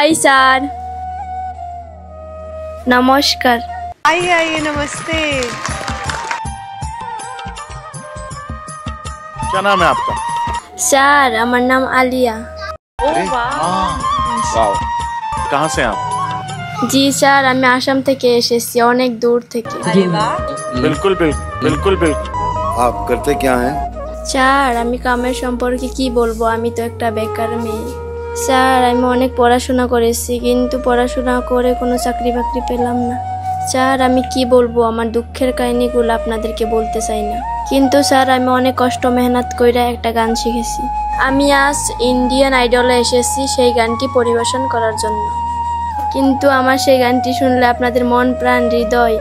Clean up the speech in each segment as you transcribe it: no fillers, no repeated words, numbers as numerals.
Hi sir, नमस्कार। आइए आइए, नमस्ते। क्या नाम है आपका? सर हमारा नाम आलिया। कहाँ से आप? जी सर, আমি আসাম থেকে এসেছি, অনেক দূর থেকে। बिल्कुल बिल्कुल बिल्कुल बिल्कुल। आप करते क्या हैं? স্যার আমি কামের সম্পর্কে কি বলবো, আমি তো একটা বেকার মেয়ে। স্যার আমি অনেক পড়াশোনা করেছি, কিন্তু পড়াশোনা করে কোনো চাকরি বাকরি পেলাম না। স্যার আমি কি বলবো, আমার দুঃখের কাহিনীগুলো আপনাদেরকে বলতে চাই না, কিন্তু স্যার আমি অনেক কষ্ট মেহনত করে একটা গান শিখেছি। আমি আজ ইন্ডিয়ান আইডলে এসেছি সেই গানটি পরিবেশন করার জন্য, কিন্তু আমার সেই গানটি শুনলে আপনাদের মন প্রাণ হৃদয়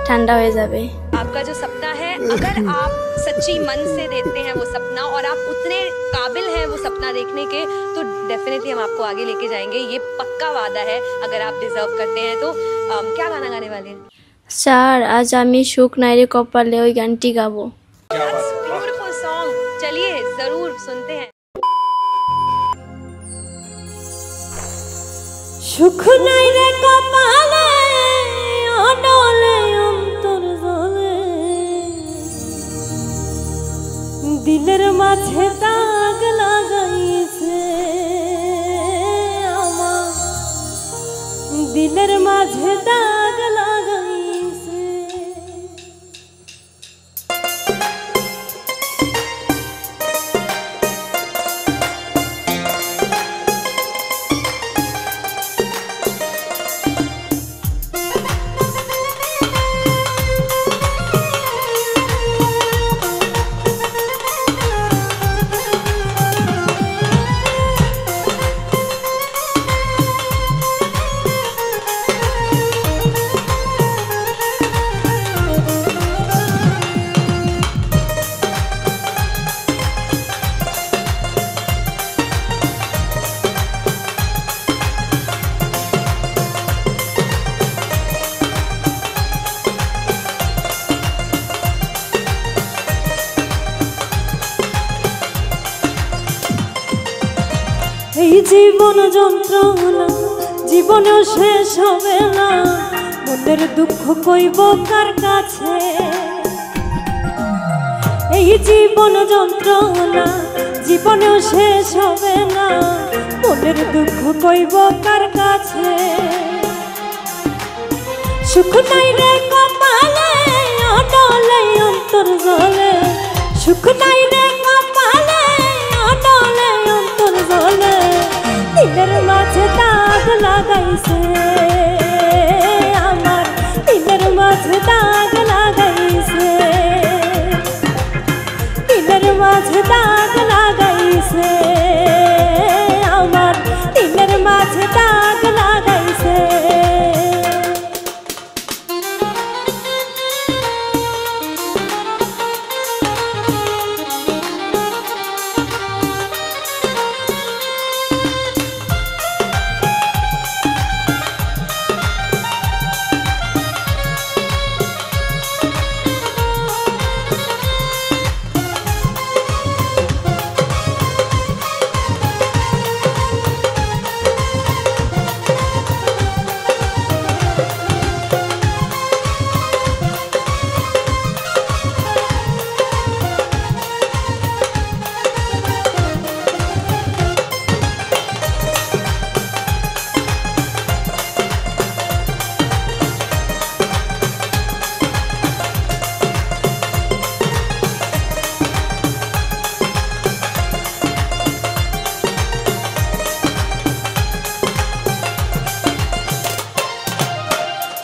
ঠান্ডা হয়ে যাবে। आपका जो सपना है, अगर आप सच्ची मन से देखते हैं वो सपना और आप उतने काबिल हैं वो सपना देखने के, तो डेफिनेटली हम आपको आगे लेके जाएंगे, ये पक्का वादा है। अगर आप डिजर्व करते हैं तो क्या गाना गाने वाले हैं? স্যার আজ আমি সুখ নাইরে কপালে ওই গানটি গাবো। ब्यूटीफुल सॉन्ग, चलिए जरूर सुनते हैं। সুখ নাইরে কপালে অনলে অন্তর জলে, দিলের মাঝে দাগ লাগাইছে আমার, দিলের মাঝে দাগ লাগাইছে। এই জীবন যন্ত্রণা জীবনেও শেষ হবে না, মনের দুঃখ কইব কার কাছে। এই জীবন যন্ত্রণা জীবনেও শেষ হবে না, মনের দুঃখ কইব কার কাছে। সুখ নাই রে কপালে অনলে অন্তর জলে, সুখ নাই রে কপালে অনলে অন্তর জলে, দিলের মাঝে দাগ লাগাইছে আমার, দিলের মাঝে দাগ লাগাইছে, দিলের মাঝে দাগ লাগাইছে আমার, দিলের মাঝে দাগ লাগাইছে।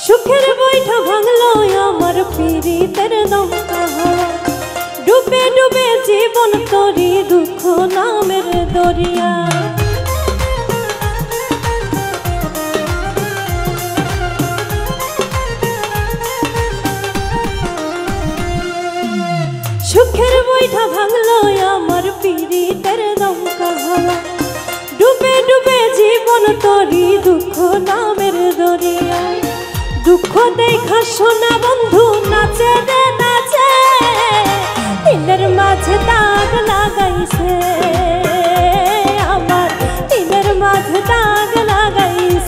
সুখের বৈঠা ভাঙলো আমার পীড়িতের দমকা হাওয়া, ডুবে ডুবে জীবন তরি দুঃখ নামের দরিয়া। সুখের বৈঠা ভাঙলো আমার পীড়িতের দমকা হাওয়া, ডুবে ডুবে জীবন তরি দুঃখ নামের দরিয়া। দুঃখ দেখা শোনা বন্ধু নাচে রে নাচে, দিলের মাঝে দাগ লাগাইছে আমার, দিলের মাঝে দাগ লাগাইছে।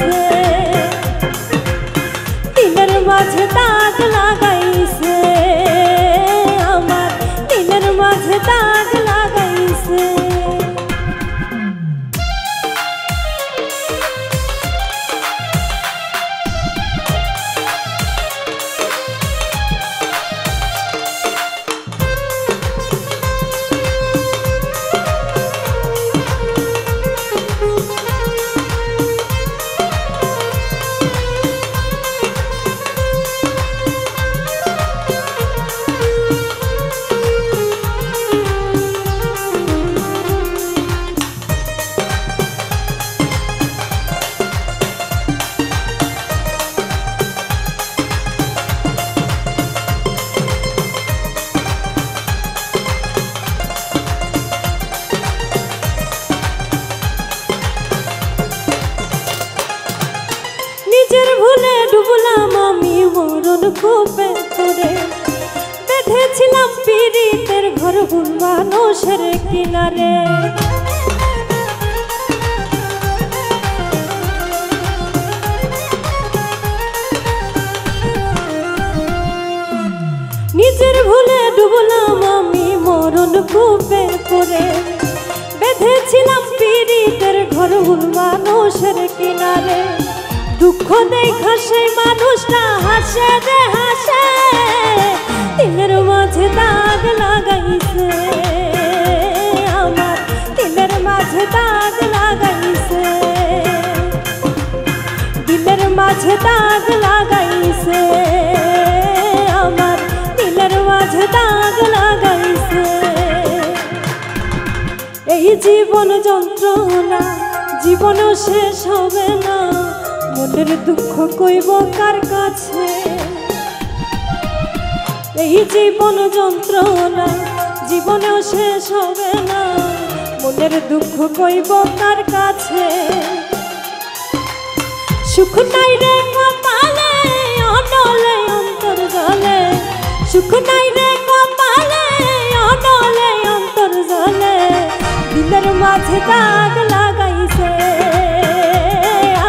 ডুবলাম আমি মরণ কূপে করে, বেঁধেছিলাম পীড়িতের ঘর ভুল মানুষের কিনারে। নিজের ভুলে ডুবলাম আমি মরণ কূপে করে, বেঁধেছিলাম পীড়িতের ঘর ভুল মানুষের কিনারে। দুঃখ দেখা সেই মানুষটা হাসে রে হাসে, দিলের মাঝে দাগ লাগাইছে আমার, দিলের মাঝে দাগ লাগাইছে, দিলের মাঝে দাগ লাগাইছে আমার, দিলের মাঝে দাগ লাগাইছে। এই জীবন যন্ত্রণা জীবনও শেষ হবে না, মনের দুঃখ কইব কার কাছে। এই জীবন যন্ত্রণা জীবনেও শেষ হবে না, মনের দুঃখ কইব কার কাছে। সুখ নাই রে কপালে অনলে অন্তর জলে, সুখ নাই রে কপালে অনলে অন্তর জলে, দিলের মাঝে দাগ লাগাইছে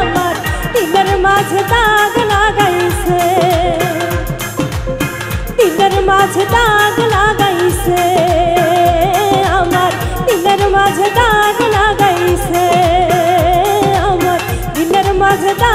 আমার, দিলের মাঝে দাগ লাগাইছে, দিলের মাঝে দাগ লাগাইছে আমার, দিলের মাঝে দাগ লাগাইছে আমার, দিলের মাঝে দাগ